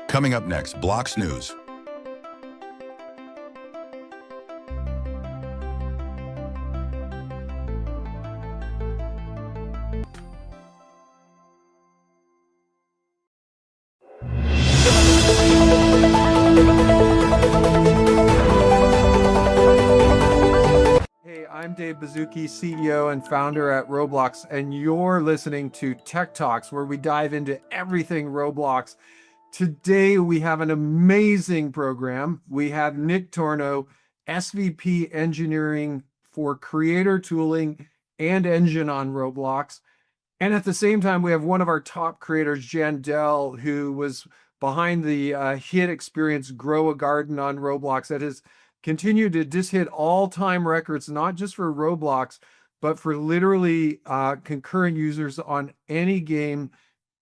Coming up next, Blocks News. Hey, I'm Dave Bazuki, CEO and founder at Roblox, and you're listening to Tech Talks, where we dive into everything Roblox. Today, we have an amazing program. We have Nick Torno, SVP Engineering for Creator Tooling and Engine on Roblox. And at the same time, we have one of our top creators, Jandel, who was behind the hit experience Grow a Garden on Roblox that has continued to just hit all-time records, not just for Roblox, but for literally concurrent users on any game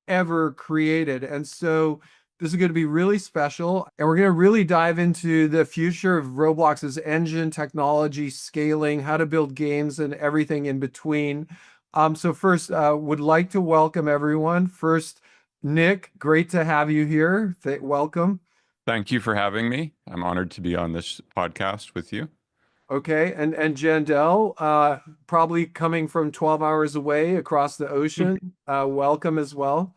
ever created. And so this is going to be really special. And we're going to really dive into the future of Roblox's engine, technology, scaling, how to build games, and everything in between. So first, would like to welcome everyone. First, Nick, great to have you here. Welcome. Thank you for having me. I'm honored to be on this podcast with you. Okay, and Jandel, probably coming from 12 hours away across the ocean. Welcome as well.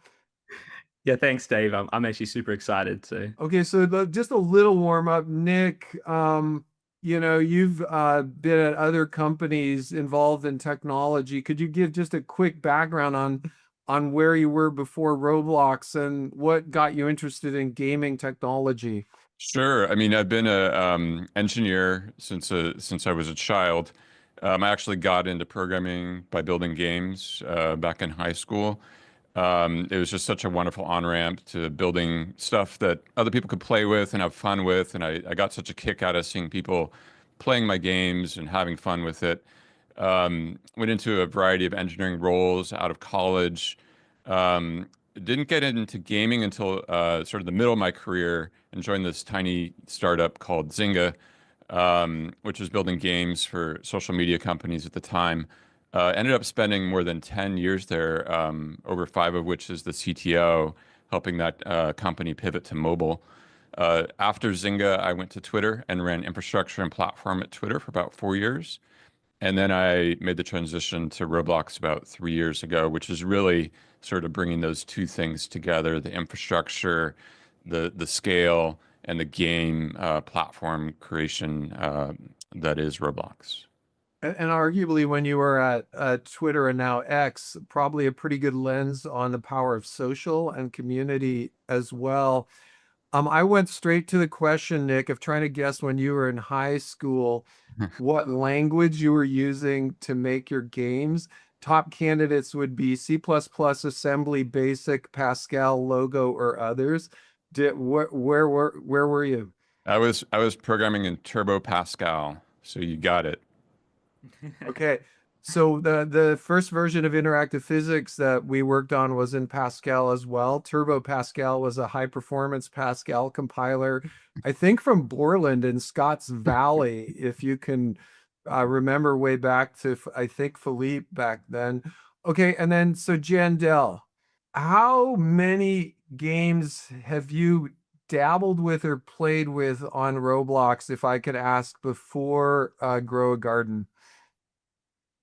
Yeah, thanks, Dave. I'm actually super excited too. Okay, so just a little warm up, Nick. You've been at other companies involved in technology. Could you give just a quick background on where you were before Roblox and what got you interested in gaming technology? Sure. I mean, I've been a engineer since I was a child. I actually got into programming by building games back in high school. It was just such a wonderful on-ramp to building stuff that other people could play with and have fun with. And I got such a kick out of seeing people playing my games and having fun with it. Went into a variety of engineering roles out of college. Didn't get into gaming until sort of the middle of my career and joined this tiny startup called Zynga, which was building games for social media companies at the time. Ended up spending more than 10 years there, over 5 of which as the CTO, helping that company pivot to mobile. After Zynga, I went to Twitter and ran infrastructure and platform at Twitter for about 4 years. And then I made the transition to Roblox about 3 years ago, which is really sort of bringing those two things together, the infrastructure, the scale, and the game platform creation that is Roblox. And arguably, when you were at Twitter and now X, probably a pretty good lens on the power of social and community as well. I went straight to the question, Nick, of trying to guess when you were in high school, what language you were using to make your games. Top candidates would be C++, Assembly, Basic, Pascal, Logo, or others. Where were you? I was programming in Turbo Pascal, so you got it. Okay, so the first version of interactive physics that we worked on was in Pascal as well. Turbo Pascal was a high performance Pascal compiler, I think from Borland in Scotts Valley, if you can remember way back to, I think, Philippe back then. Okay, and then so Jandel, how many games have you dabbled with or played with on Roblox, if I could ask, before Grow a Garden?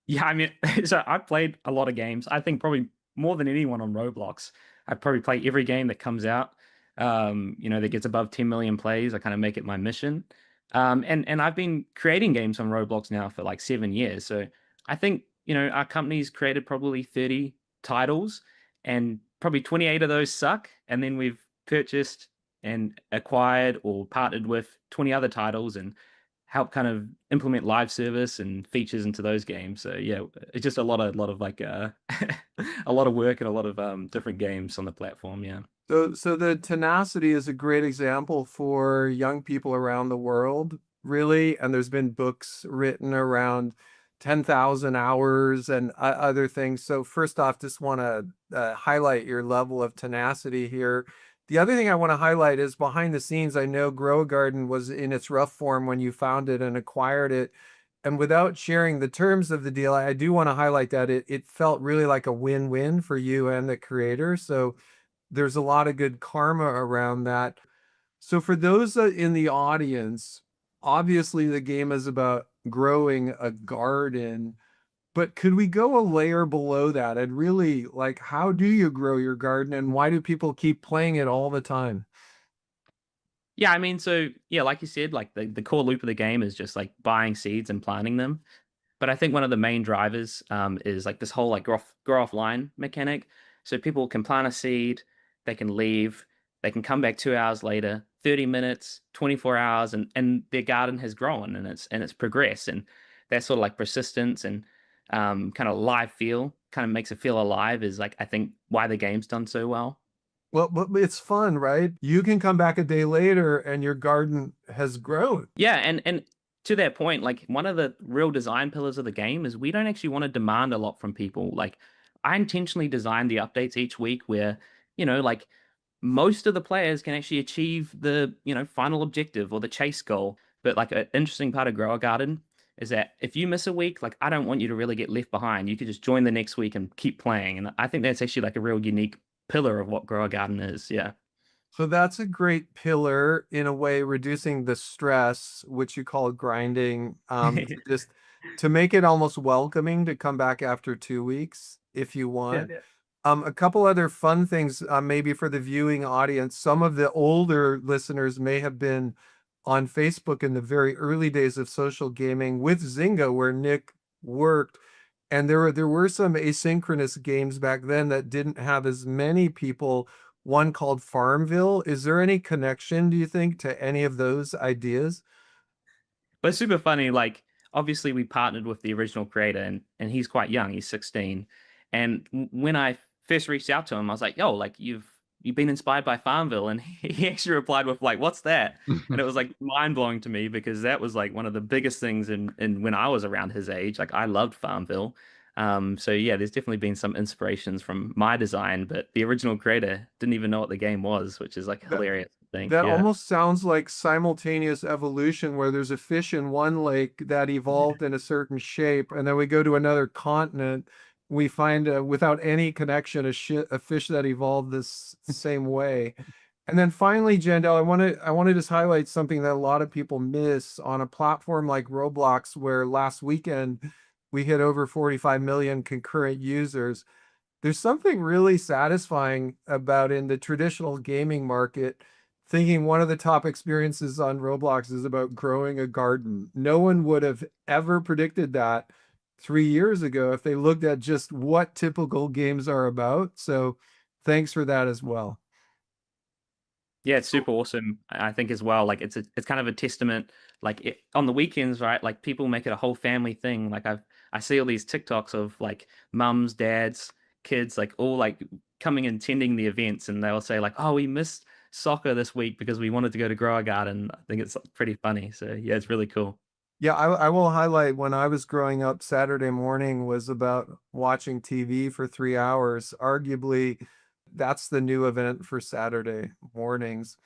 Yeah, I mean, so I played a lot of games. I think probably more than anyone on Roblox. I probably play every game that comes out, that gets above 10 million plays. I kind of make it my mission. And I've been creating games on Roblox now for like 7 years. So I think, our company's created probably 30 titles and probably 28 of those suck. And then we've purchased and acquired or partnered with 20 other titles and help kind of implement live service and features into those games. So yeah, it's just a lot of like a lot of work and a lot of different games on the platform. Yeah. So the tenacity is a great example for young people around the world, really. And there's been books written around 10,000 hours and other things. So first off, just want to highlight your level of tenacity here. The other thing I want to highlight is behind the scenes. I know Grow a Garden was in its rough form when you founded and acquired it. And without sharing the terms of the deal, I do want to highlight that it felt really like a win-win for you and the creator. So there's a lot of good karma around that. So for those in the audience, obviously the game is about growing a garden, but could we go a layer below that and really like how do you grow your garden and why do people keep playing it all the time? Yeah, I mean, so yeah, like you said, like the core loop of the game is just like buying seeds and planting them. But I think one of the main drivers is like this whole like grow offline mechanic. So people can plant a seed, they can leave, they can come back 2 hours later, 30 minutes, 24 hours, and their garden has grown and it's progressed. And that sort of like persistence and kind of live feel kind of makes it feel alive is like I think why the game's done so well. Well, but it's fun, right? You can come back a day later and your garden has grown. Yeah, and to that point, like one of the real design pillars of the game is we don't actually want to demand a lot from people. Like I intentionally designed the updates each week where, like most of the players can actually achieve the, final objective or the chase goal. But like an interesting part of Grow a Garden is that if you miss a week, like I don't want you to really get left behind. You could just join the next week and keep playing. And I think that's actually like a real unique pillar of what Grow a Garden is. Yeah. So that's a great pillar in a way, reducing the stress, which you call grinding, to just to make it almost welcoming to come back after 2 weeks if you Yeah. want. A couple other fun things, maybe for the viewing audience. Some of the older listeners may have been on Facebook in the very early days of social gaming with Zynga, where Nick worked. And there were some asynchronous games back then that didn't have as many people. One called Farmville. Is there any connection, do you think, to any of those ideas? But it's super funny. Like, obviously, we partnered with the original creator, and he's quite young. He's 16. And when I first reached out to him, I was like, "Yo, like you've been inspired by Farmville," and he actually replied with like, "What's that?" And it was like mind blowing to me because that was like one of the biggest things in when I was around his age. Like, I loved Farmville. So yeah, there's definitely been some inspirations from my design, but the original creator didn't even know what the game was, which is like That hilarious to think. that Yeah. almost sounds like simultaneous evolution where there's a fish in one lake that evolved in a certain shape, and then we go to another continent, we find without any connection a fish that evolved this same way. And then finally, Jandel, I want to just highlight something that a lot of people miss on a platform like Roblox, where last weekend we hit over 45 million concurrent users. There's something really satisfying about in the traditional gaming market, thinking one of the top experiences on Roblox is about growing a garden. No one would have ever predicted that 3 years ago if they looked at just what typical games are about. So thanks for that as well. Yeah, it's super awesome. I think as well. Like it's kind of a testament. On the weekends, right? Like people make it a whole family thing. I see all these TikToks of like mums, dads, kids, like all like coming and attending the events, and they'll say like, "Oh, we missed soccer this week because we wanted to go to Grow a Garden." I think it's pretty funny. So yeah, it's really cool. Yeah, I will highlight when I was growing up, Saturday morning was about watching TV for 3 hours. Arguably, that's the new event for Saturday mornings.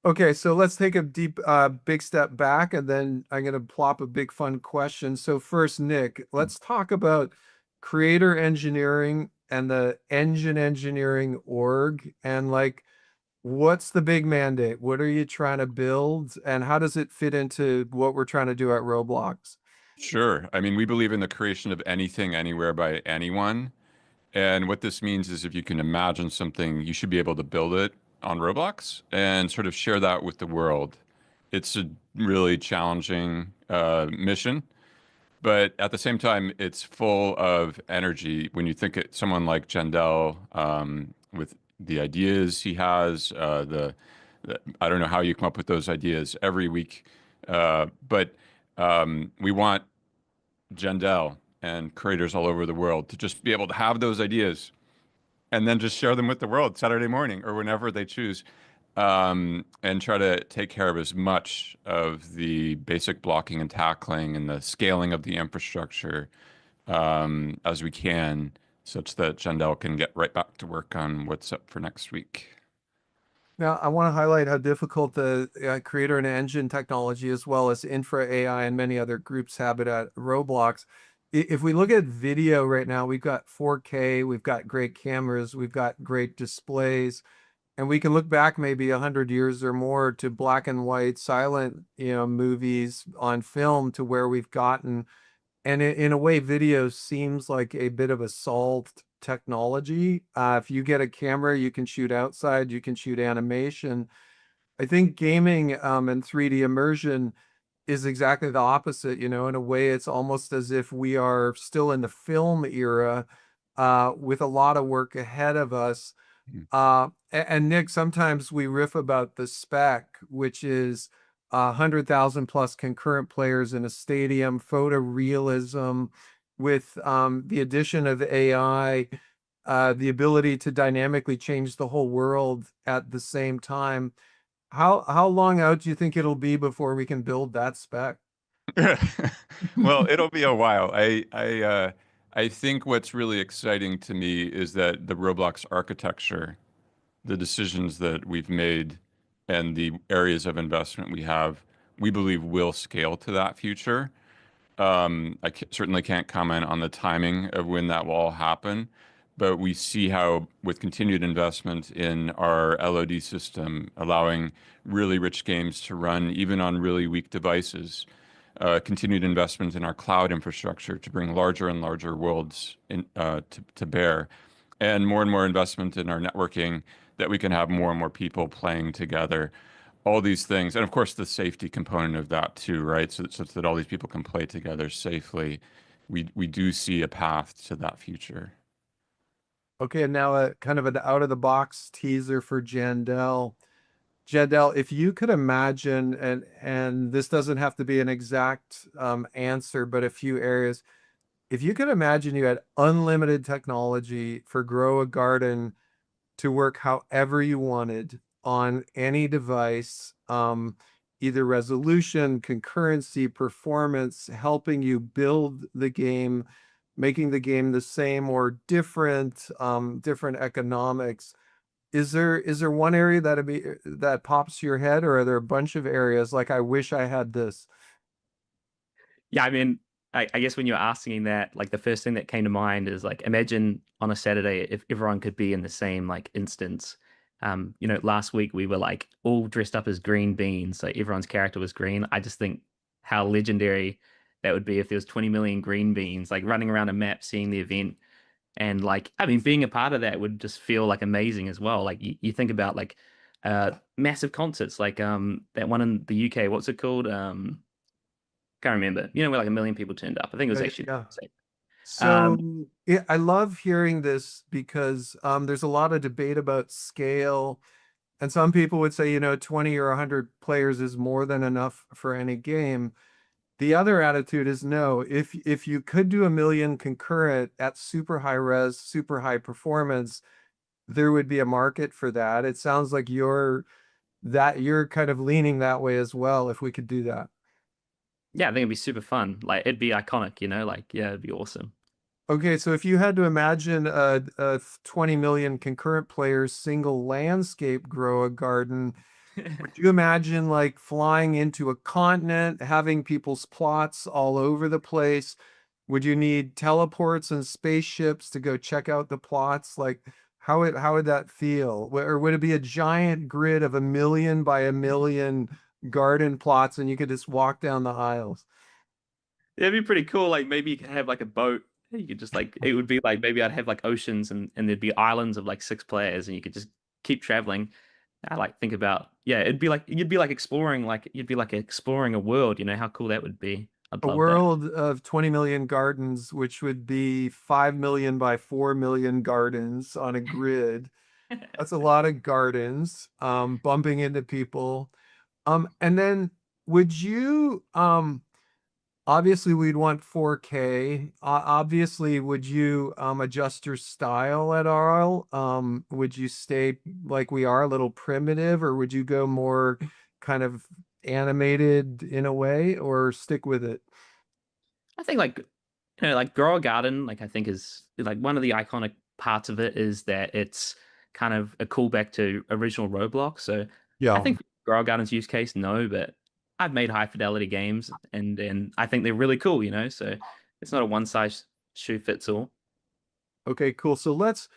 Okay, so let's take a big step back, and then I'm going to plop a big fun question. So first, Nick, let's talk about creator engineering and the engine engineering org, and like, what's the big mandate? What are you trying to build, and how does it fit into what we're trying to do at Roblox? Sure. I mean, we believe in the creation of anything, anywhere by anyone. And what this means is if you can imagine something, you should be able to build it on Roblox and sort of share that with the world. It's a really challenging mission, but at the same time, it's full of energy. When you think of someone like Jandel, with the ideas he has, I don't know how you come up with those ideas every week, but we want Jandel and creators all over the world to just be able to have those ideas and then just share them with the world Saturday morning or whenever they choose, and try to take care of as much of the basic blocking and tackling and the scaling of the infrastructure as we can, such that Jandel can get right back to work on what's up for next week. Now, I want to highlight how difficult the creator and engine technology, as well as infra AI and many other groups, have it at Roblox. If we look at video right now, we've got 4K, we've got great cameras, we've got great displays, and we can look back maybe 100 years or more to black and white silent, movies on film to where we've gotten. And in a way, video seems like a bit of a solved technology. If you get a camera, you can shoot outside, you can shoot animation. I think gaming and 3D immersion is exactly the opposite. In a way, it's almost as if we are still in the film era, with a lot of work ahead of us. Mm. And Nick, sometimes we riff about the spec, which is 100,000 plus concurrent players in a stadium, photorealism, with the addition of AI, the ability to dynamically change the whole world at the same time. How long out do you think it'll be before we can build that spec? Well, it'll be a while. I think what's really exciting to me is that the Roblox architecture, the decisions that we've made, and the areas of investment we have, we believe will scale to that future. Certainly can't comment on the timing of when that will all happen, but we see how, with continued investment in our LOD system, allowing really rich games to run even on really weak devices, continued investment in our cloud infrastructure to bring larger and larger worlds to bear, and more investment in our networking that we can have more and more people playing together. All these things, and of course the safety component of that too, right? So that all these people can play together safely. We do see a path to that future. Okay, and now a kind of an out of the box teaser for Jandel. Jandel, if you could imagine, and this doesn't have to be an exact answer, but a few areas. If you could imagine you had unlimited technology for Grow a Garden to work however you wanted on any device, either resolution, concurrency, performance, helping you build the game, making the game the same or different, different economics. Is there one area that pops to your head, or are there a bunch of areas like I wish I had this? Yeah, I mean, I guess when you're asking that, like the first thing that came to mind is like imagine on a Saturday if everyone could be in the same like instance. Last week we were like all dressed up as green beans, so everyone's character was green. I just think how legendary that would be if there was 20 million green beans like running around a map, seeing the event. And like, I mean, being a part of that would just feel like amazing as well. Like you think about like massive concerts, like that one in the UK, what's it called? Can't remember. Where like a million people turned up. I think it was actually Yeah. um, So yeah, I love hearing this because there's a lot of debate about scale, and some people would say, 20 or 100 players is more than enough for any game. The other attitude is no. If you could do a million concurrent at super high res, super high performance, there would be a market for that. It sounds like you're kind of leaning that way as well, if we could do that. yeah, I think it'd be super fun. Like it'd be iconic, like yeah, it'd be awesome. Okay, so if you had to imagine a 20 million concurrent players single landscape grow a garden, would you imagine like flying into a continent, having people's plots all over the place? Would you need teleports and spaceships to go check out the plots? Like how would that feel? Or would it be a giant grid of 1 million by 1 million garden plots and you could just walk down the aisles? It'd be pretty cool. Like maybe you could have like a boat. You could just like it would be like maybe I'd have like oceans and there'd be islands of like 6 players and you could just keep traveling. I like think about yeah, it'd be like you'd be like exploring a world, how cool that would be. I'd A love that. world of 20 million gardens, which would be 5 million by 4 million gardens on a grid. That's a lot of gardens, bumping into people. And then would you, obviously we'd want 4K. Obviously, would you adjust your style at all? Would you stay like we are, a little primitive, or would you go more kind of animated in a way, or stick with it? I think like grow a garden, like I think is like one of the iconic parts of it is that it's kind of a callback to original Roblox. So I Yeah. think Grow Garden's use case, no, but I've made high fidelity games and I think they're really cool, you know. So it's not a one size shoe fits all. Okay, cool. So let's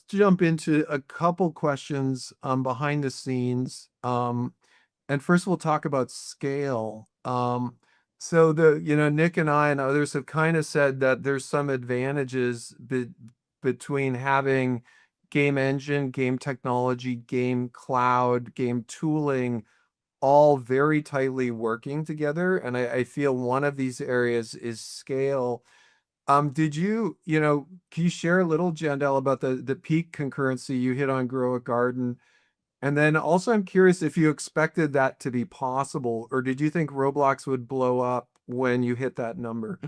jump into a couple questions behind the scenes. And first we'll talk about scale. So Nick and I and others have kind of said that there's some advantages between having game engine, game technology, game cloud, game tooling all very tightly working together. And I feel one of these areas is scale. Did can you share a little, Jandel, about the peak concurrency you hit on Grow a Garden? And then also, I'm curious if you expected that to be possible, or did you think Roblox would blow up when you hit that number?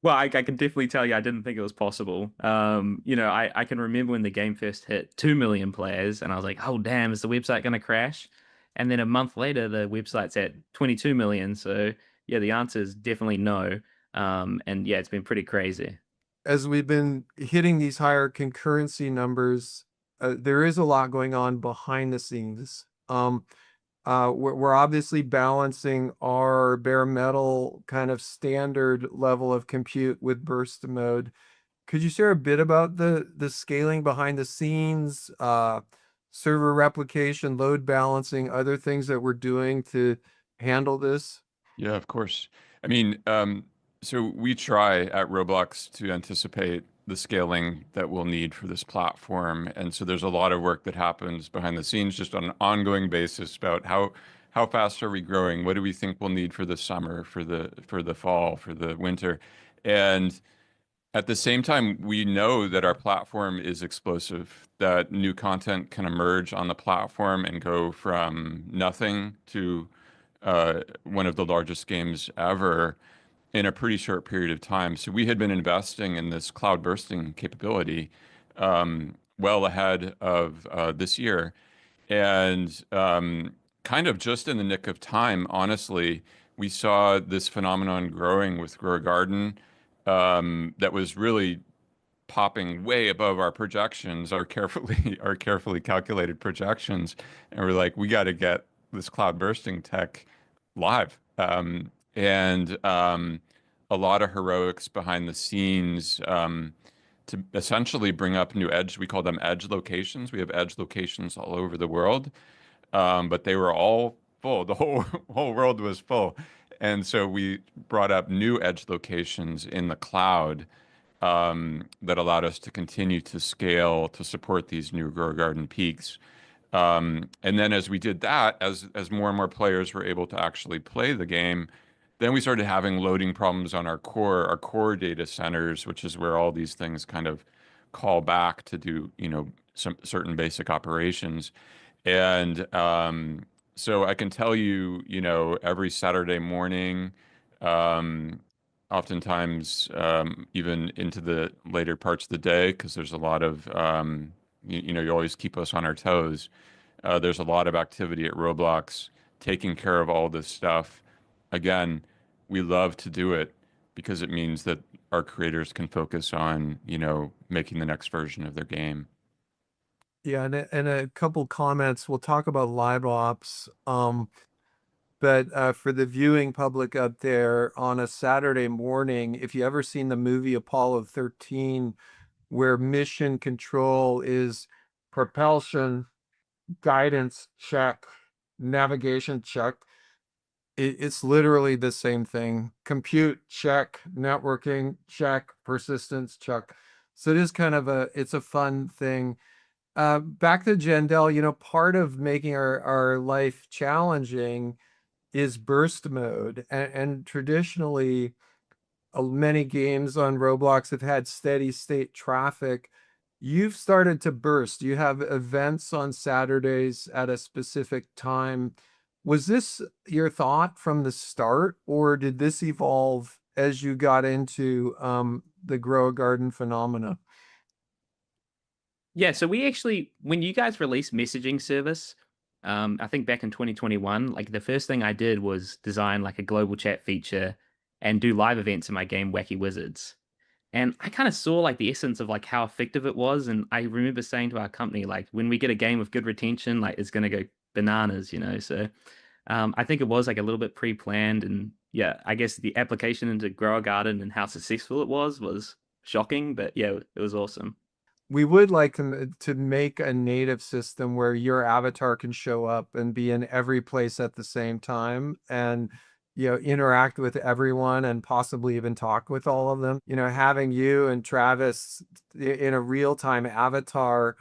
Well, I can definitely tell you I didn't think it was possible. I can remember when the game first hit 2 million players, and I was like, oh, damn, is the website going to crash? And then a month later, the website's at 22 million. So, yeah, the answer is definitely no. And yeah, it's been pretty crazy. As we've been hitting these higher concurrency numbers, there is a lot going on behind the scenes. We're obviously balancing our bare metal kind of standard level of compute with burst mode. Could you share a bit about the scaling behind the scenes, server replication, load balancing, other things that we're doing to handle this? Yeah, of course. I mean, so we try at Roblox to anticipate the scaling that we'll need for this platform. And so there's a lot of work that happens behind the scenes just on an ongoing basis about how fast are we growing? What do we think we'll need for the summer, for the fall, for the winter? And at the same time, we know that our platform is explosive, that new content can emerge on the platform and go from nothing to one of the largest games ever in a pretty short period of time. So we had been investing in this cloud bursting capability well ahead of this year. And kind of just in the nick of time, honestly, we saw this phenomenon growing with Grow a Garden that was really popping way above our projections, our carefully calculated projections, and we're like, we got to get this cloud bursting tech live. And a lot of heroics behind the scenes to essentially bring up new edge. We call them edge locations. We have edge locations all over the world, but they were all full. The whole whole world was full, and so we brought up new edge locations in the cloud that allowed us to continue to scale to support these new Grow Garden peaks. And then as we did that, as more and more players were able to actually play the game, then we started having loading problems on our core data centers, which is where all these things kind of call back to do, some certain basic operations. And so I can tell you, every Saturday morning, um, oftentimes even into the later parts of the day, because there's a lot of, you always keep us on our toes. There's a lot of activity at Roblox taking care of all this stuff. Again, we love to do it because it means that our creators can focus on, making the next version of their game. Yeah, and a couple comments. We'll talk about live ops. But for the viewing public out there on a Saturday morning, if you ever seen the movie Apollo 13, where mission control is propulsion, guidance check, navigation check, it's literally the same thing. Compute check, networking check, persistence check. So it is kind of it's a fun thing. Back to Jandel, part of making our life challenging is burst mode. And traditionally, many games on Roblox have had steady state traffic. You've started to burst. You have events on Saturdays at a specific time. Was this your thought from the start, or did this evolve as you got into the Grow a Garden phenomena? Yeah, so we actually, when you guys released messaging service, I think back in 2021, like the first thing I did was design like a global chat feature and do live events in my game Wacky Wizards. And I kind of saw like the essence of like how effective it was. And I remember saying to our company, like when we get a game with good retention, like it's gonna go bananas, you know. So I think it was like a little bit pre-planned, and yeah, I guess the application into Grow a Garden and how successful it was shocking, but yeah, it was awesome. We would like to make a native system where your avatar can show up and be in every place at the same time and interact with everyone and possibly even talk with all of them. Having you and Travis in a real-time avatar,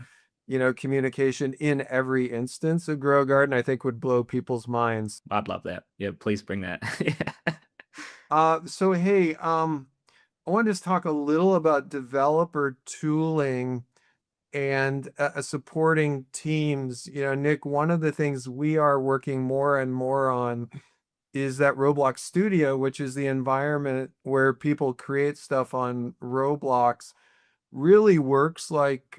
communication in every instance of Grow Garden, I think would blow people's minds. I'd love that. Yeah, please bring that. Yeah. So hey, I want to just talk a little about developer tooling and supporting teams. Nick, one of the things we are working more and more on is that Roblox Studio, which is the environment where people create stuff on Roblox, really works like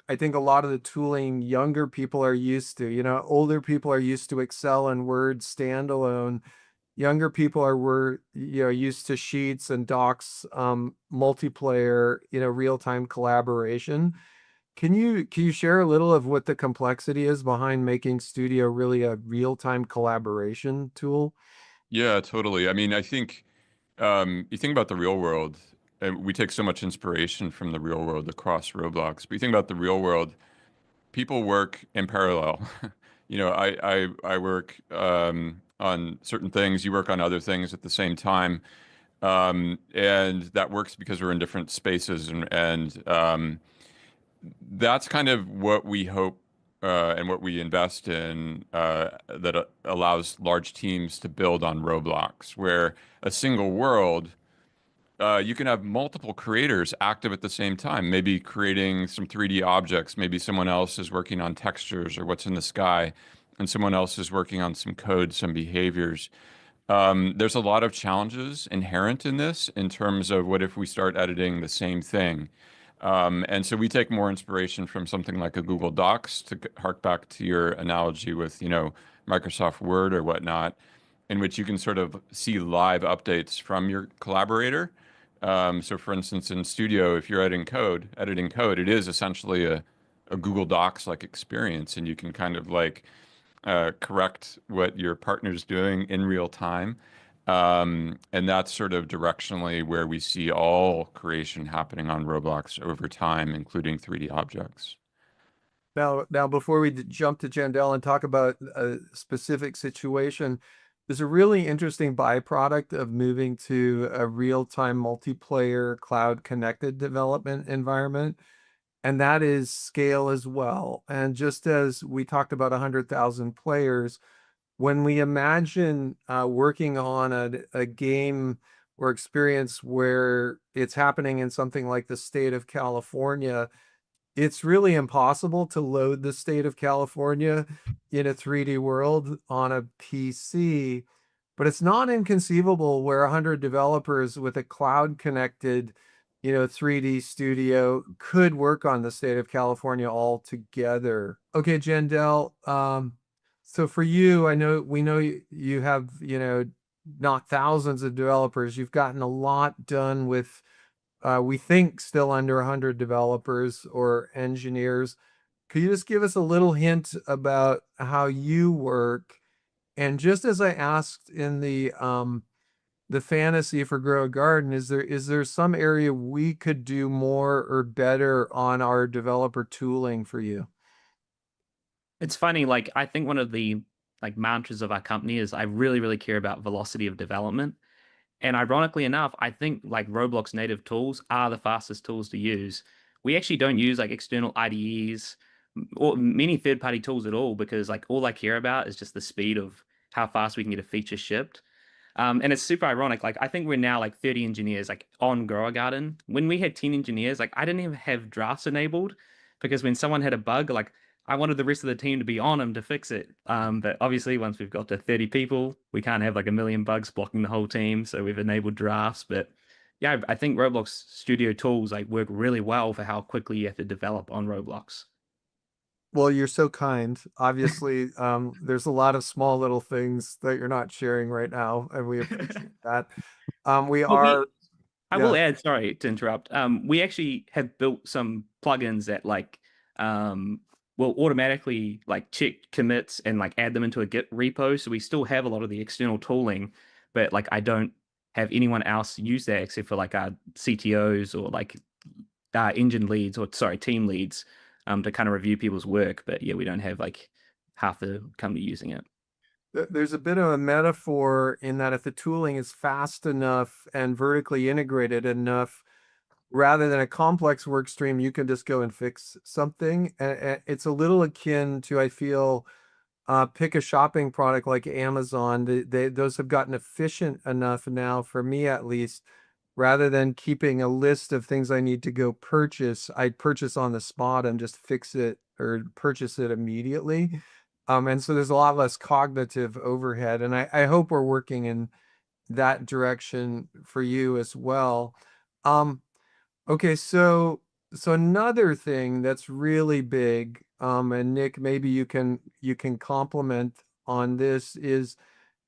I think a lot of the tooling younger people are used to. Older people are used to Excel and Word standalone. Younger people were used to Sheets and Docs, multiplayer, real-time collaboration. Can you share a little of what the complexity is behind making Studio really a real-time collaboration tool? Yeah, totally. I mean, I think you think about the real world, and we take so much inspiration from the real world across Roblox. But you think about the real world, people work in parallel. I work on certain things, you work on other things at the same time. And that works because we're in different spaces, and that's kind of what we hope and what we invest in that allows large teams to build on Roblox, where a single world, you can have multiple creators active at the same time, maybe creating some 3D objects. Maybe someone else is working on textures or what's in the sky, and someone else is working on some code, some behaviors. There's a lot of challenges inherent in this in terms of what if we start editing the same thing. And so we take more inspiration from something like a Google Docs, to hark back to your analogy with, Microsoft Word or whatnot, in which you can sort of see live updates from your collaborator. So for instance, in Studio, if you're editing code, it is essentially a Google Docs like experience, and you can kind of like correct what your partner's doing in real time. And that's sort of directionally where we see all creation happening on Roblox over time, including 3D objects. Now, before we jump to Jandel and talk about a specific situation, there's a really interesting byproduct of moving to a real-time multiplayer cloud-connected development environment, and that is scale as well. And just as we talked about 100,000 players, when we imagine working on a game or experience where it's happening in something like the state of California, it's really impossible to load the state of California in a 3D world on a PC, but it's not inconceivable where 100 developers with a cloud connected, 3D studio could work on the state of California all together. Okay, Jandel, so for you, we know you have, not thousands of developers. You've gotten a lot done with we think still under 100 developers or engineers. Could you just give us a little hint about how you work? And just as I asked in the fantasy for Grow a Garden, is there some area we could do more or better on our developer tooling for you? It's funny, like I think one of the like mantras of our company is I really, really care about velocity of development. And ironically enough, I think like Roblox native tools are the fastest tools to use. We actually don't use like external IDEs or many third-party tools at all, because like all I care about is just the speed of how fast we can get a feature shipped. And it's super ironic. Like I think we're now like 30 engineers like on Grow a Garden. When we had 10 engineers, like I didn't even have drafts enabled, because when someone had a bug, like I wanted the rest of the team to be on them to fix it. But obviously once we've got to 30 people, we can't have like a million bugs blocking the whole team. So we've enabled drafts. But yeah, I think Roblox Studio tools like work really well for how quickly you have to develop on Roblox. Well, you're so kind. Obviously, there's a lot of small little things that you're not sharing right now, and we appreciate that. We Well, are I Yeah. will add, sorry to interrupt. We actually have built some plugins that like um will automatically like check commits and like add them into a Git repo. So we still have a lot of the external tooling, but like I don't have anyone else use that except for like our CTOs or like engine leads or sorry, team leads to kind of review people's work. But yeah, we don't have like half the company using it. There's a bit of a metaphor in that if the tooling is fast enough and vertically integrated enough, rather than a complex work stream, you can just go and fix something. It's a little akin to, I feel, pick a shopping product like Amazon. Those have gotten efficient enough now, for me at least, rather than keeping a list of things I need to go purchase, I purchase on the spot and just fix it or purchase it immediately. And so there's a lot less cognitive overhead. And I hope we're working in that direction for you as well. Um, okay, so another thing that's really big, and Nick, maybe you can comment on this, is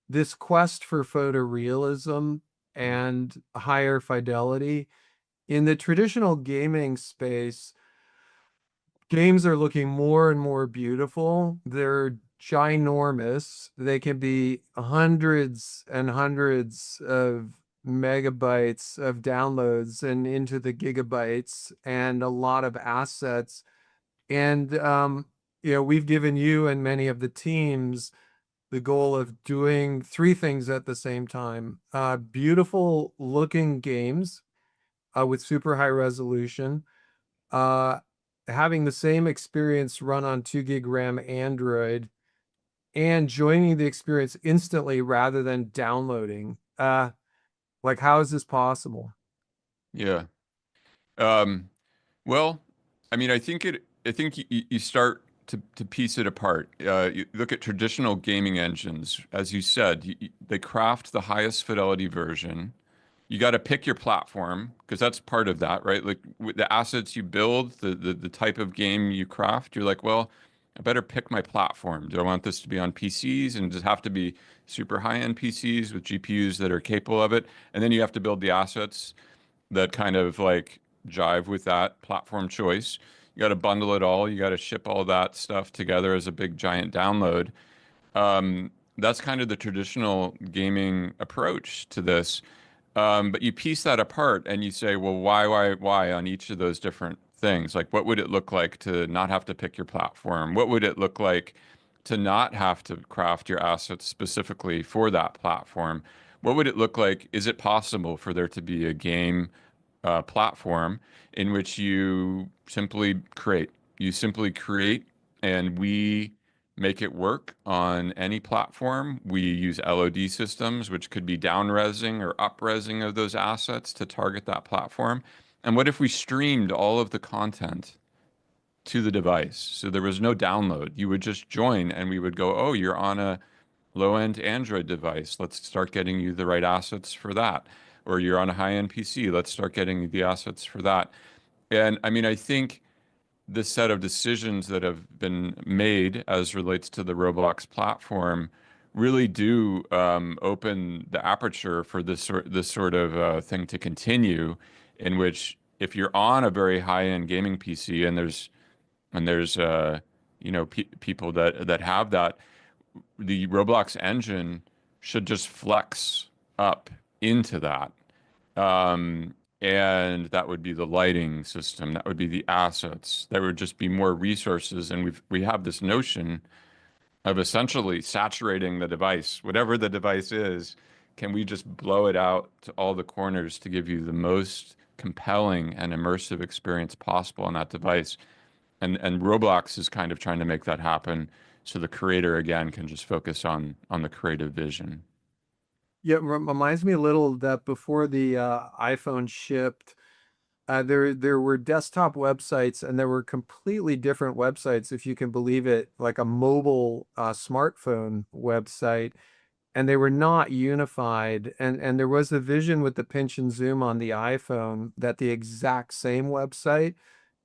this quest for photorealism and higher fidelity. In the traditional gaming space, games are looking more and more beautiful. They're ginormous. They can be hundreds and hundreds of megabytes of downloads and into the gigabytes and a lot of assets. And we've given you and many of the teams the goal of doing three things at the same time. Beautiful looking games with super high resolution, uh, having the same experience run on 2 gig RAM Android, and joining the experience instantly rather than downloading. Like, how is this possible? Yeah. Um, well, I mean, I think you start to piece it apart. You look at traditional gaming engines, as you said, they craft the highest fidelity version. You got to pick your platform because that's part of that, right? Like with the assets you build, the type of game you craft, you're like, well, I better pick my platform. Do I want this to be on PCs and does it have to be super high-end PCs with GPUs that are capable of it? And then you have to build the assets that kind of like jive with that platform choice. You got to bundle it all. You got to ship all that stuff together as a big giant download. That's kind of the traditional gaming approach to this. But you piece that apart and you say, well, why on each of those different things? Like, what would it look like to not have to pick your platform? What would it look like to not have to craft your assets specifically for that platform? What would it look like? Is it possible for there to be a game platform in which you simply create? You simply create, and we make it work on any platform. We use LOD systems, which could be down-resing or up-resing of those assets to target that platform. And what if we streamed all of the content to the device? So there was no download. You would just join and we would go, oh, you're on a low-end Android device. Let's start getting you the right assets for that. Or you're on a high-end PC. Let's start getting you the assets for that. And I mean, I think the set of decisions that have been made as relates to the Roblox platform really do open the aperture for this sort of thing to continue, in which if you're on a very high-end gaming PC and there's people that have that, the Roblox engine should just flex up into that. And that would be the lighting system, that would be the assets, there would just be more resources. And we have this notion of essentially saturating the device, whatever the device is, can we just blow it out to all the corners to give you the most compelling and immersive experience possible on that device? And Roblox is kind of trying to make that happen so the creator again can just focus on the creative vision. Yeah, reminds me a little that before the iPhone shipped, there were desktop websites and there were completely different websites, if you can believe it, like a mobile smartphone website, and they were not unified. And there was a vision with the pinch and zoom on the iPhone that the exact same website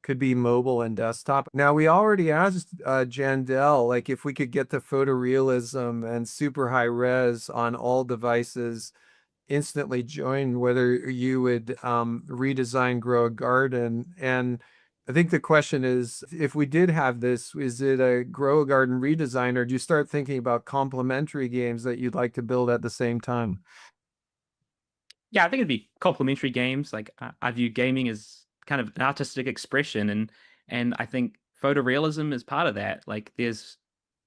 could be mobile and desktop. Now, we already asked Jandel, like, if we could get the photorealism and super high res on all devices instantly join whether you would redesign Grow a Garden. And I think the question is, if we did have this, is it a Grow a Garden redesign, or do you start thinking about complementary games that you'd like to build at the same time? Yeah, I think it'd be complementary games. Like I view gaming as kind of an artistic expression, and I think photorealism is part of that. Like there's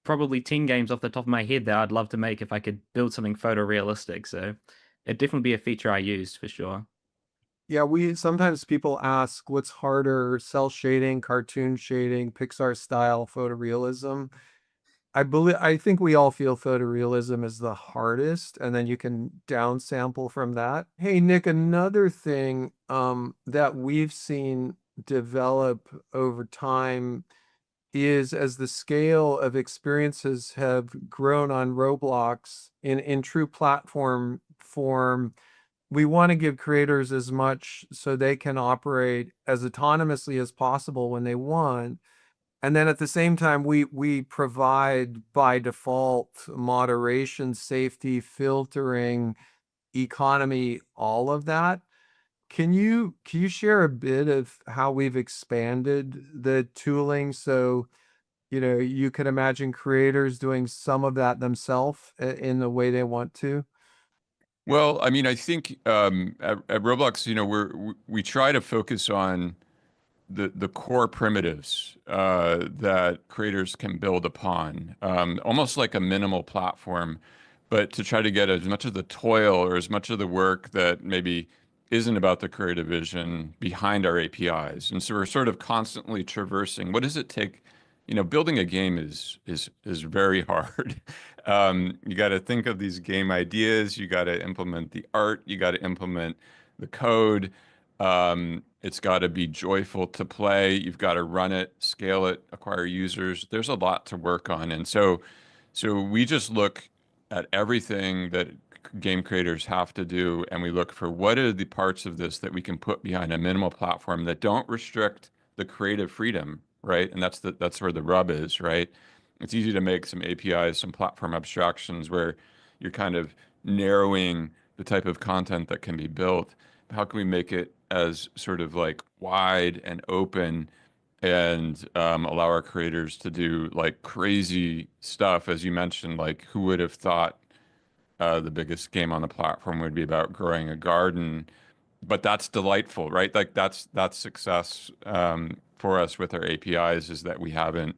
probably 10 games off the top of my head that I'd love to make if I could build something photorealistic. So it'd definitely be a feature I use for sure. Yeah, we sometimes people ask what's harder, cell shading, cartoon shading, Pixar style photorealism. I think we all feel photorealism is the hardest, and then you can downsample from that. Hey Nick, another thing that we've seen develop over time is as the scale of experiences have grown on Roblox in true platform form, we want to give creators as much so they can operate as autonomously as possible when they want. And then at the same time, we provide by default moderation, safety, filtering, economy, all of that. Can you share a bit of how we've expanded the tooling so you could imagine creators doing some of that themselves in the way they want to? Well, I mean, I think at Roblox, we try to focus on the core primitives that creators can build upon, almost like a minimal platform, but to try to get as much of the toil or as much of the work that maybe isn't about the creative vision behind our APIs. And so we're sort of constantly traversing. What does it take? Building a game is very hard. You got to think of these game ideas. You got to implement the art. You got to implement the code. It's got to be joyful to play. You've got to run it, scale it, acquire users. There's a lot to work on. And so we just look at everything that game creators have to do, and we look for what are the parts of this that we can put behind a minimal platform that don't restrict the creative freedom, right? And that's where the rub is, right? It's easy to make some APIs, some platform abstractions where you're kind of narrowing the type of content that can be built. How can we make it as sort of like wide and open and allow our creators to do like crazy stuff, as you mentioned, like who would have thought the biggest game on the platform would be about growing a garden, but that's delightful, right? Like that's success for us with our APIs is that we haven't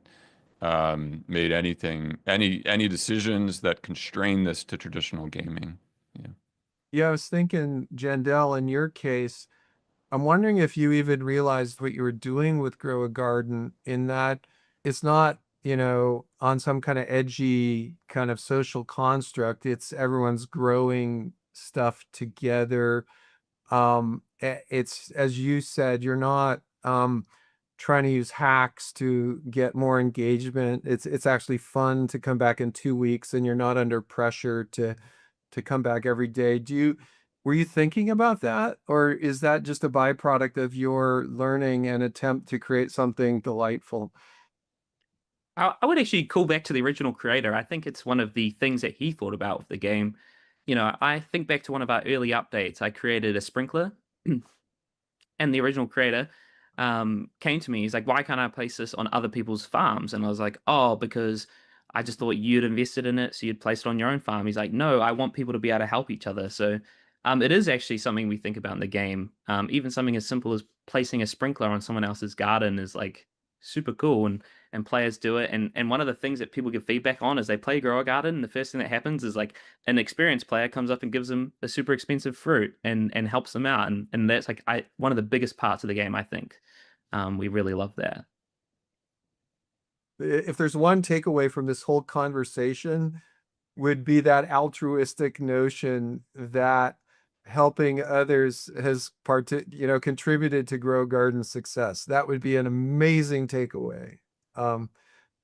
made any decisions that constrain this to traditional gaming. Yeah. Yeah, I was thinking, Jandel, in your case, I'm wondering if you even realized what you were doing with Grow a Garden, in that it's not, on some kind of edgy kind of social construct. It's everyone's growing stuff together. It's, as you said, you're not trying to use hacks to get more engagement. It's actually fun to come back in 2 weeks, and you're not under pressure to come back every day. Were you thinking about that, or is that just a byproduct of your learning and attempt to create something delightful? I would actually call back to the original creator. I think it's one of the things that he thought about with the game. I think back to one of our early updates. I created a sprinkler and the original creator came to me. He's like, "Why can't I place this on other people's farms?" And I was like, "Oh, because I just thought you'd invested in it, so you'd place it on your own farm." He's like, "No, I want people to be able to help each other." So it is actually something we think about in the game. Even something as simple as placing a sprinkler on someone else's garden is like super cool, and players do it. And one of the things that people give feedback on is they play Grow a Garden, and the first thing that happens is like an experienced player comes up and gives them a super expensive fruit and helps them out. And that's like one of the biggest parts of the game, I think. We really love that. If there's one takeaway from this whole conversation, would be that altruistic notion that helping others has contributed to Grow Garden's success. That would be an amazing takeaway. And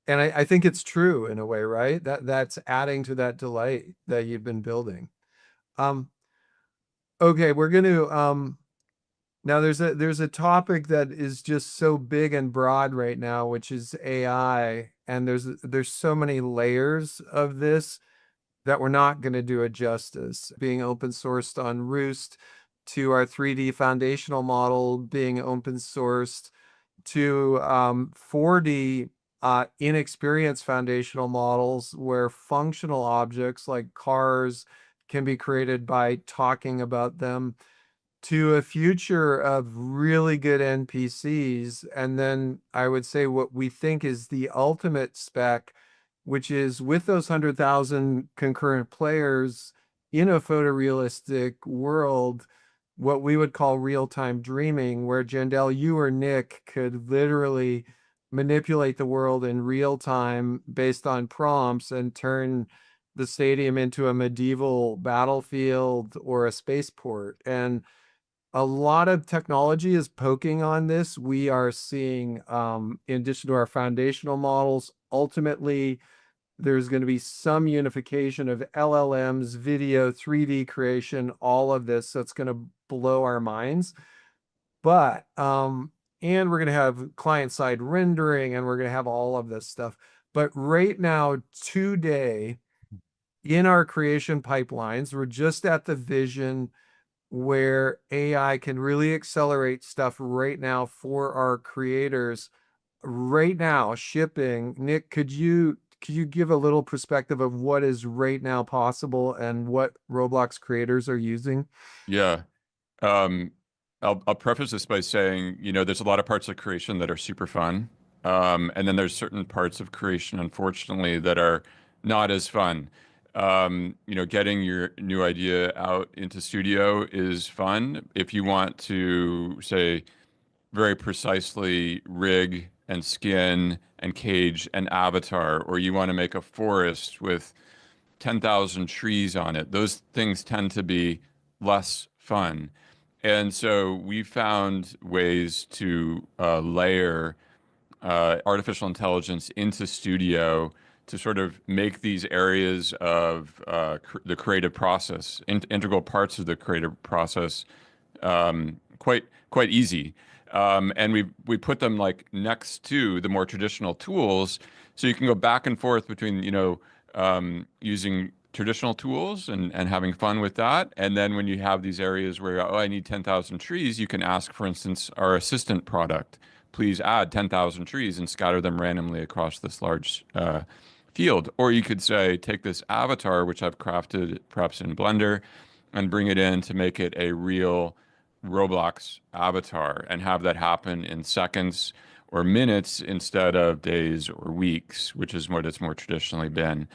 I think it's true in a way, right? That's adding to that delight that you've been building. Um, okay, we're going to now there's a topic that is just so big and broad right now, which is AI, and there's so many layers of this. that we're not going to do it justice. Being open sourced on Roost, to our 3D foundational model being open sourced, to 4D inexperienced foundational models where functional objects like cars can be created by talking about them, to a future of really good NPCs. And then I would say what we think is the ultimate spec, which is with those 100,000 concurrent players in a photorealistic world, what we would call real-time dreaming, where Jandel, you or Nick could literally manipulate the world in real time based on prompts and turn the stadium into a medieval battlefield or a spaceport. And a lot of technology is poking on this. We are seeing, in addition to our foundational models, ultimately, there's going to be some unification of LLMs, video, 3D creation, all of this. So it's going to blow our minds. But, and we're going to have client side rendering, and we're going to have all of this stuff. But right now, today, in our creation pipelines, we're just at the vision where AI can really accelerate stuff right now for our creators. Right now, shipping. Nick, could you give a little perspective of what is right now possible and what Roblox creators are using? Yeah. Um, I'll preface this by saying, there's a lot of parts of creation that are super fun. And then there's certain parts of creation, unfortunately, that are not as fun. Getting your new idea out into studio is fun. If you want to, say, very precisely rig and skin and cage an avatar, or you want to make a forest with 10,000 trees on it, those things tend to be less fun. And so we found ways to layer artificial intelligence into studio to sort of make these areas of the creative process, integral parts of the creative process, quite easy. And we put them like next to the more traditional tools, so you can go back and forth between using traditional tools and having fun with that. And then when you have these areas where, oh, I need 10,000 trees, you can ask, for instance, our assistant product, please add 10,000 trees and scatter them randomly across this large field. Or you could say, take this avatar, which I've crafted perhaps in Blender, and bring it in to make it a real Roblox avatar and have that happen in seconds or minutes instead of days or weeks, which is what it's more traditionally been.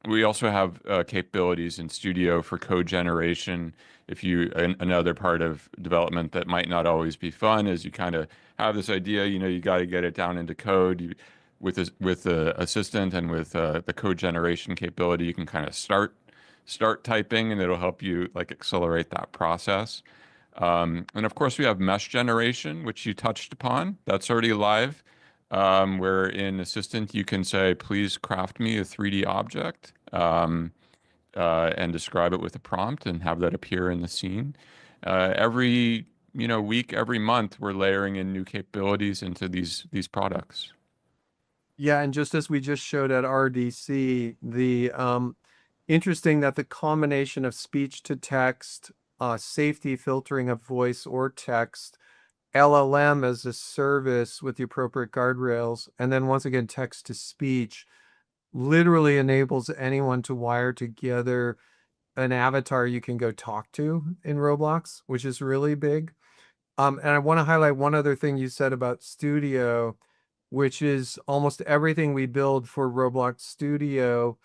We also have capabilities in Studio for code generation. Another part of development that might not always be fun is you kind of have this idea, you got to get it down into code. With the assistant and with the code generation capability, you can kind of start typing, and it'll help you like accelerate that process. And of course, we have mesh generation, which you touched upon. That's already live, where in Assistant you can say, please craft me a 3D object, and describe it with a prompt and have that appear in the scene. Every week, every month, we're layering in new capabilities into these products. Yeah, and just as we just showed at RDC, the interesting that the combination of speech to text, safety filtering of voice or text, LLM as a service with the appropriate guardrails, and then once again text to speech literally enables anyone to wire together an avatar you can go talk to in Roblox, which is really big. And I want to highlight one other thing you said about Studio, which is almost everything we build for Roblox Studio.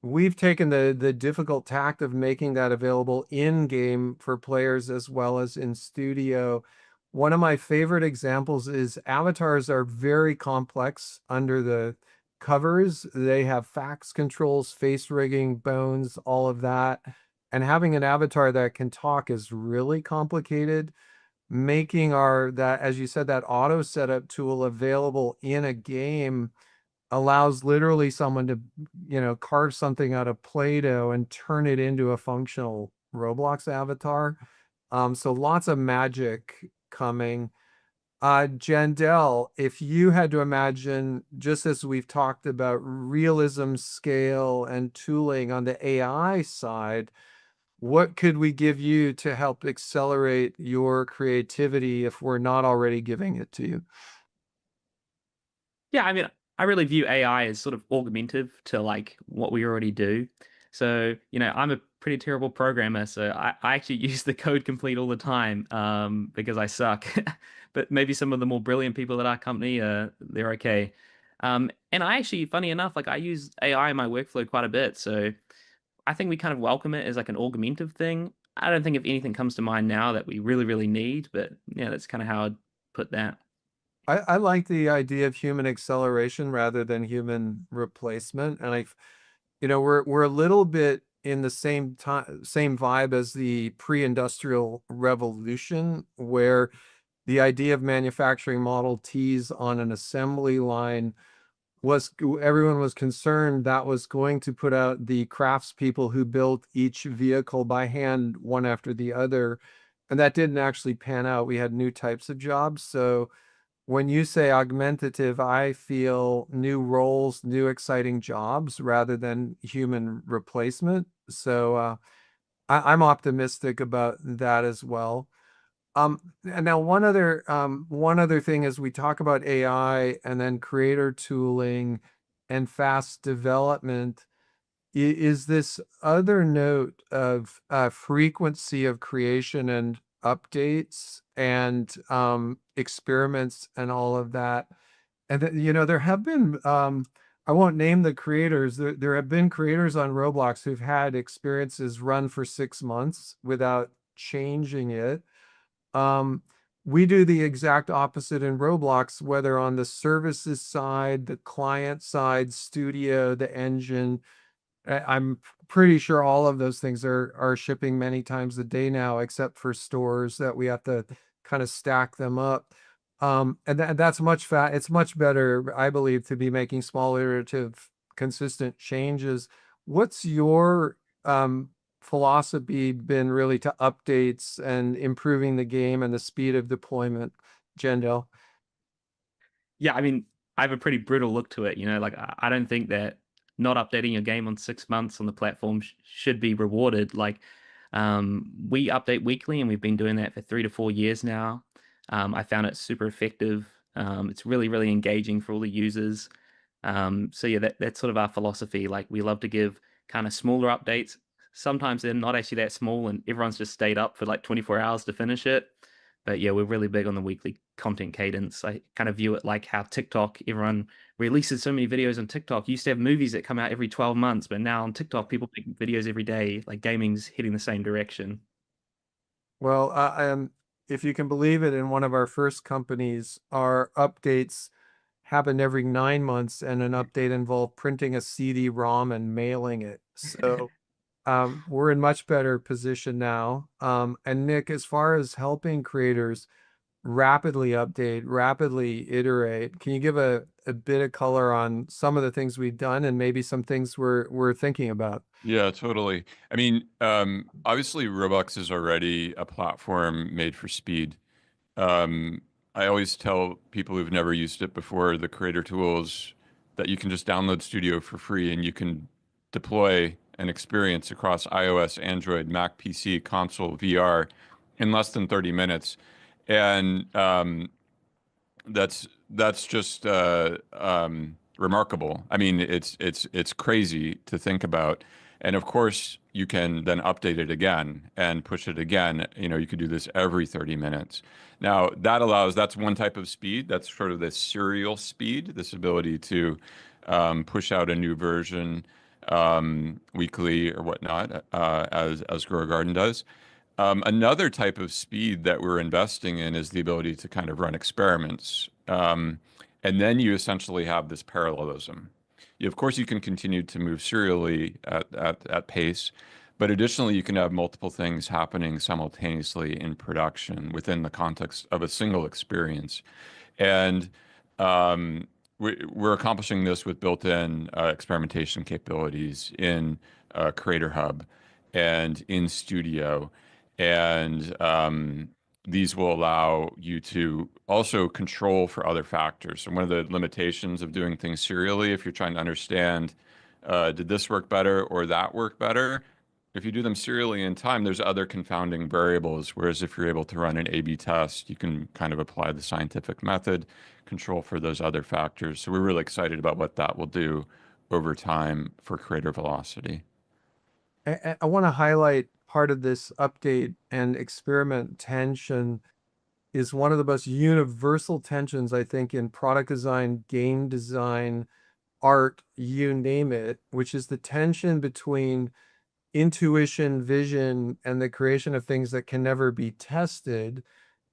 We've taken the difficult tact of making that available in game for players as well as in Studio. One of my favorite examples is avatars are very complex under the covers. They have fax controls, face rigging, bones, all of that. And having an avatar that can talk is really complicated. Making that, as you said, that auto setup tool available in a game allows literally someone to, carve something out of Play-Doh and turn it into a functional Roblox avatar. So lots of magic coming. Jandel, if you had to imagine, just as we've talked about realism, scale, and tooling on the AI side, what could we give you to help accelerate your creativity if we're not already giving it to you? Yeah, I mean, I really view AI as sort of augmentative to like what we already do. So, I'm a pretty terrible programmer, so I actually use the code complete all the time because I suck. But maybe some of the more brilliant people at our company, they're okay. And I actually, funny enough, like I use AI in my workflow quite a bit. So I think we kind of welcome it as like an augmentative thing. I don't think if anything comes to mind now that we really, really need, but yeah, that's kind of how I'd put that. I like the idea of human acceleration rather than human replacement. And we're a little bit in the same vibe as the pre-industrial revolution, where the idea of manufacturing Model Ts on an assembly line was everyone was concerned that was going to put out the craftspeople who built each vehicle by hand, one after the other. And that didn't actually pan out. We had new types of jobs. So when you say augmentative, I feel new roles, new exciting jobs rather than human replacement. So I'm optimistic about that as well. And now one other thing as we talk about AI and then creator tooling and fast development is this other note of frequency of creation and updates and experiments and all of that. And then, there have been, I won't name the creators, there have been creators on Roblox who've had experiences run for 6 months without changing it. Um, we do the exact opposite in Roblox, whether on the services side, the client side, studio, the engine. I'm pretty sure all of those things are shipping many times a day now, except for stores that we have to kind of stack them up. And that's it's much better, I believe, to be making small iterative, consistent changes. What's your philosophy been really to updates and improving the game and the speed of deployment, Jendel? Yeah, I mean, I have a pretty brutal look to it. Like I don't think that not updating your game on 6 months on the platform should be rewarded. Like, we update weekly, and we've been doing that for 3 to 4 years now. I found it super effective. It's really, really engaging for all the users. So yeah, that's sort of our philosophy. Like we love to give kind of smaller updates. Sometimes they're not actually that small, and everyone's just stayed up for like 24 hours to finish it. But yeah, we're really big on the weekly content cadence. I kind of view it like how TikTok, everyone releases so many videos on TikTok. You used to have movies that come out every 12 months, but now on TikTok, people make videos every day. Like gaming's heading the same direction. Well, if you can believe it, in one of our first companies, our updates happened every 9 months, and an update involved printing a CD-ROM and mailing it. So we're in much better position now. And Nick, as far as helping creators rapidly update, rapidly iterate, can you give a bit of color on some of the things we've done and maybe some things we're thinking about? Yeah, totally. I mean, obviously, Roblox is already a platform made for speed. Um, I always tell people who've never used it before the creator tools that you can just download Studio for free and you can deploy an experience across iOS, Android, Mac, PC, console, VR in less than 30 minutes. And that's just remarkable. I mean, it's crazy to think about. And of course, you can then update it again and push it again. You could do this every 30 minutes. Now, that's one type of speed. That's sort of the serial speed, this ability to push out a new version weekly or whatnot, as Grow a Garden does. Another type of speed that we're investing in is the ability to kind of run experiments. And then you essentially have this parallelism. Of course, you can continue to move serially at pace, but additionally, you can have multiple things happening simultaneously in production within the context of a single experience. And we're accomplishing this with built-in experimentation capabilities in Creator Hub and in Studio. And these will allow you to also control for other factors. And one of the limitations of doing things serially, if you're trying to understand, did this work better or that work better? If you do them serially in time, there's other confounding variables. Whereas if you're able to run an A/B test, you can kind of apply the scientific method, control for those other factors. So we're really excited about what that will do over time for creator velocity. I want to highlight part of this update and experiment tension is one of the most universal tensions, I think, in product design, game design, art, you name it, which is the tension between intuition, vision, and the creation of things that can never be tested,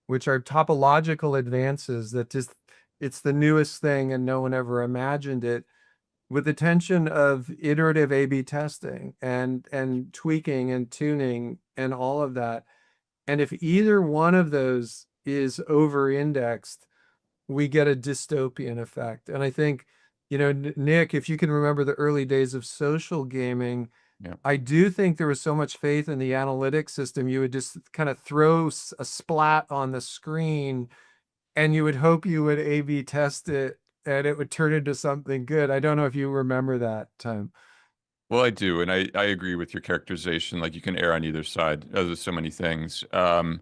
which are topological advances that just it's the newest thing and no one ever imagined it, with the tension of iterative A/B testing and tweaking and tuning and all of that. And if either one of those is over-indexed, we get a dystopian effect. And I think, Nick, if you can remember the early days of social gaming, Yeah. I do think there was so much faith in the analytics system. You would just kind of throw a splat on the screen and you would hope you would A/B test it and it would turn into something good. I don't know if you remember that time. Well, I do, and I agree with your characterization. Like you can err on either side. There's so many things. And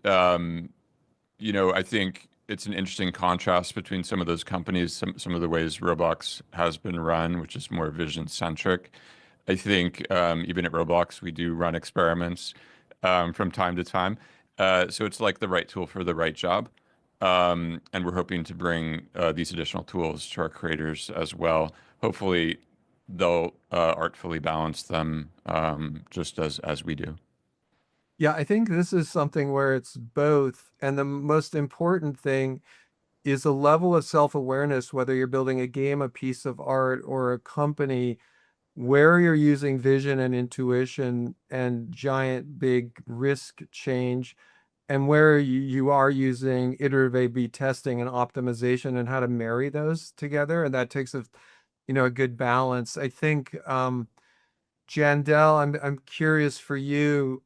I think it's an interesting contrast between some of those companies, some of the ways Roblox has been run, which is more vision centric. I think even at Roblox, we do run experiments from time to time. So it's like the right tool for the right job. And we're hoping to bring these additional tools to our creators as well. Hopefully, they'll artfully balance them just as we do. Yeah, I think this is something where it's both. And the most important thing is a level of self-awareness, whether you're building a game, a piece of art, or a company, where you're using vision and intuition and giant big risk change, and where you are using iterative A/B testing and optimization and how to marry those together. And that takes a good balance. I think, Jandel, I'm curious for you.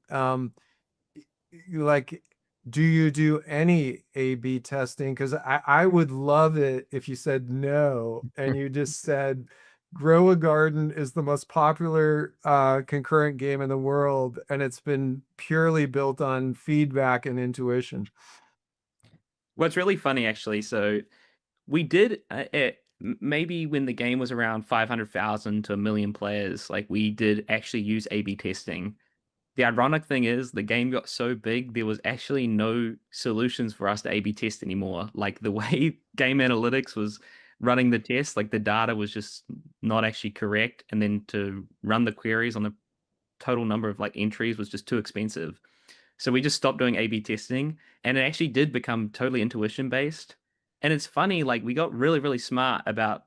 Like, do you do any A/B testing? Because I would love it if you said no and you just said, Grow a Garden is the most popular concurrent game in the world, and it's been purely built on feedback and intuition. Well, it's really funny actually. So we did maybe when the game was around 500,000 to a million players, like we did actually use A/B testing. The ironic thing is the game got so big, there was actually no solutions for us to A/B test anymore. Like the way game analytics was running the test, like the data was just not actually correct. And then to run the queries on the total number of like entries was just too expensive. So we just stopped doing A/B testing, and it actually did become totally intuition based. And it's funny, like we got really, really smart about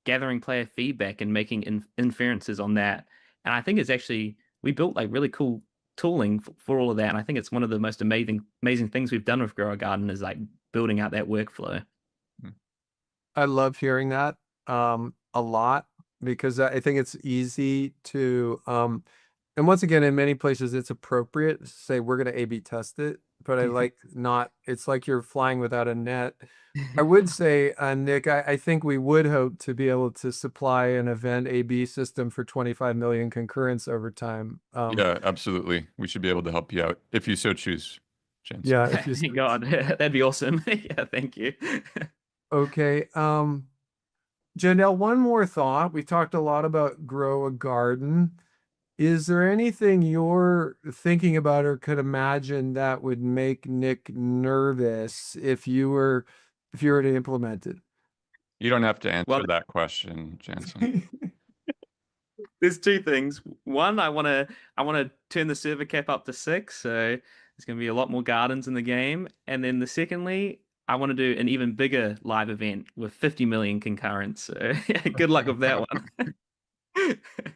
gathering player feedback and making inferences on that. And I think it's actually we built like really cool tooling for all of that. And I think it's one of the most amazing things we've done with Grow a Garden is like building out that workflow. I love hearing that a lot because I think it's easy to and once again, in many places it's appropriate to say we're going to A/B test it, but I like not, it's like you're flying without a net. I would say, Nick, I think we would hope to be able to supply an event A/B system for 25 million concurrents over time. Yeah, absolutely. We should be able to help you out if you so choose, James. Yeah, if you Thank God. That'd be awesome. Yeah, thank you. Okay. Janelle, one more thought. We talked a lot about Grow a Garden. Is there anything you're thinking about or could imagine that would make Nick nervous if you were to implement it? You don't have to answer Well, that question, Jansen. there's two things. One, I want to turn the server cap up to 6, so there's going to be a lot more gardens in the game. And then secondly, I want to do an even bigger live event with 50 million concurrents. So good luck with that one.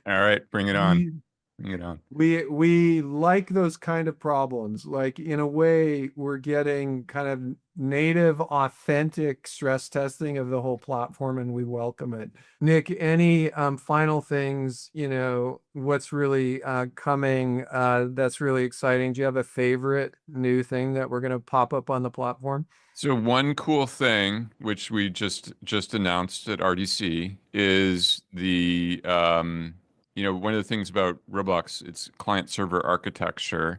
All right, bring it on. Bring it on. We like those kind of problems. Like in a way, we're getting kind of native, authentic stress testing of the whole platform, and we welcome it. Nick, any final things, what's really coming that's really exciting? Do you have a favorite new thing that we're going to pop up on the platform? So one cool thing, which we just announced at RDC, is one of the things about Roblox, it's client server architecture.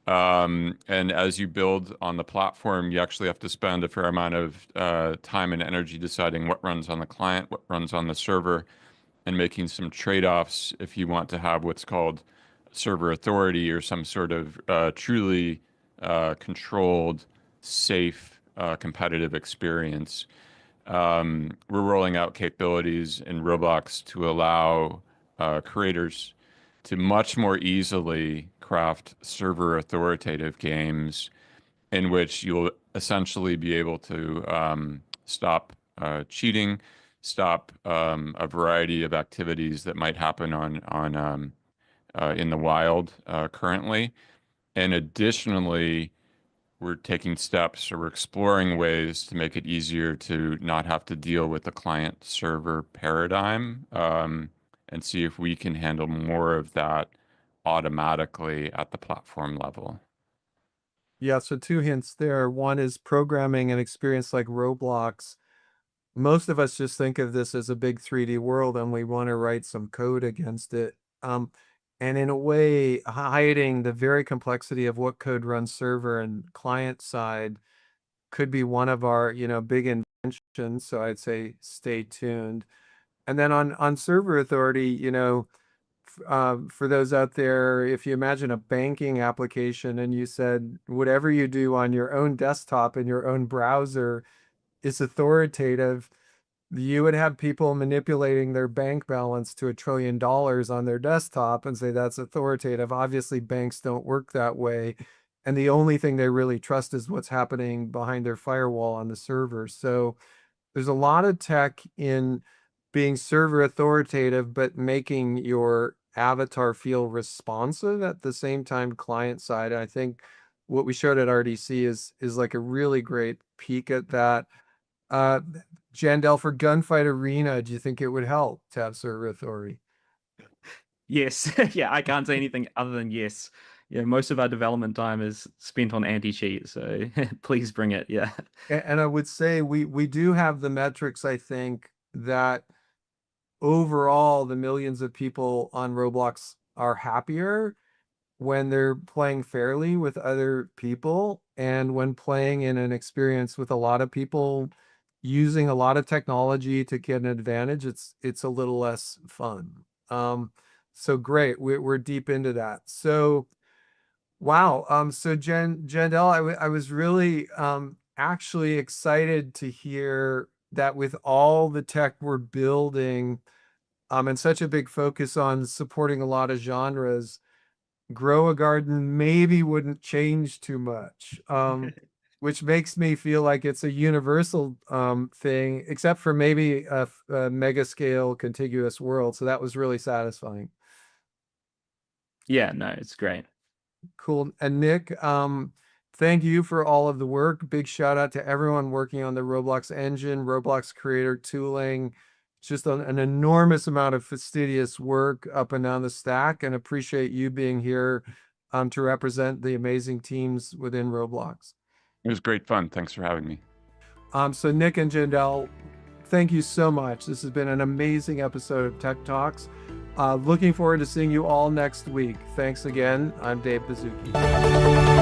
And as you build on the platform, you actually have to spend a fair amount of time and energy deciding what runs on the client, what runs on the server, and making some trade-offs if you want to have what's called server authority or some sort of truly controlled, safe, competitive experience. We're rolling out capabilities in Roblox to allow creators to much more easily craft server authoritative games in which you'll essentially be able to stop cheating, stop a variety of activities that might happen on in the wild currently. And additionally, we're taking steps or we're exploring ways to make it easier to not have to deal with the client server paradigm, and see if we can handle more of that automatically at the platform level. Yeah, so two hints there. One is programming an experience like Roblox. Most of us just think of this as a big 3D world and we want to write some code against it. And in a way, hiding the very complexity of what code runs server and client side could be one of our, big inventions. So I'd say stay tuned. And then on server authority, for those out there, if you imagine a banking application and you said whatever you do on your own desktop in your own browser is authoritative, you would have people manipulating their bank balance to $1 trillion on their desktop and say that's authoritative. Obviously, banks don't work that way. And the only thing they really trust is what's happening behind their firewall on the server. So there's a lot of tech in being server authoritative, but making your avatar feel responsive at the same time client side. I think what we showed at RDC is like a really great peek at that. Jandel, for Gunfight Arena, do you think it would help to have server authority? Yes. Yeah, I can't say anything other than yes. Yeah, most of our development time is spent on anti-cheat, so please bring it. Yeah. And I would say we do have the metrics, I think, that overall the millions of people on Roblox are happier when they're playing fairly with other people and when playing in an experience with a lot of people using a lot of technology to get an advantage, it's a little less fun. So great, we're deep into that. So wow, so Jandel, I was really actually excited to hear that with all the tech we're building, and such a big focus on supporting a lot of genres, Grow a Garden maybe wouldn't change too much, which makes me feel like it's a universal thing, except for maybe a mega scale contiguous world. So that was really satisfying. Yeah, no, it's great. Cool. And Nick, thank you for all of the work. Big shout out to everyone working on the Roblox engine, Roblox creator tooling. Just an enormous amount of fastidious work up and down the stack, and appreciate you being here to represent the amazing teams within Roblox. It was great fun. Thanks for having me. So Nick and Jandel, thank you so much. This has been an amazing episode of Tech Talks. Looking forward to seeing you all next week. Thanks again. I'm Dave Baszucki.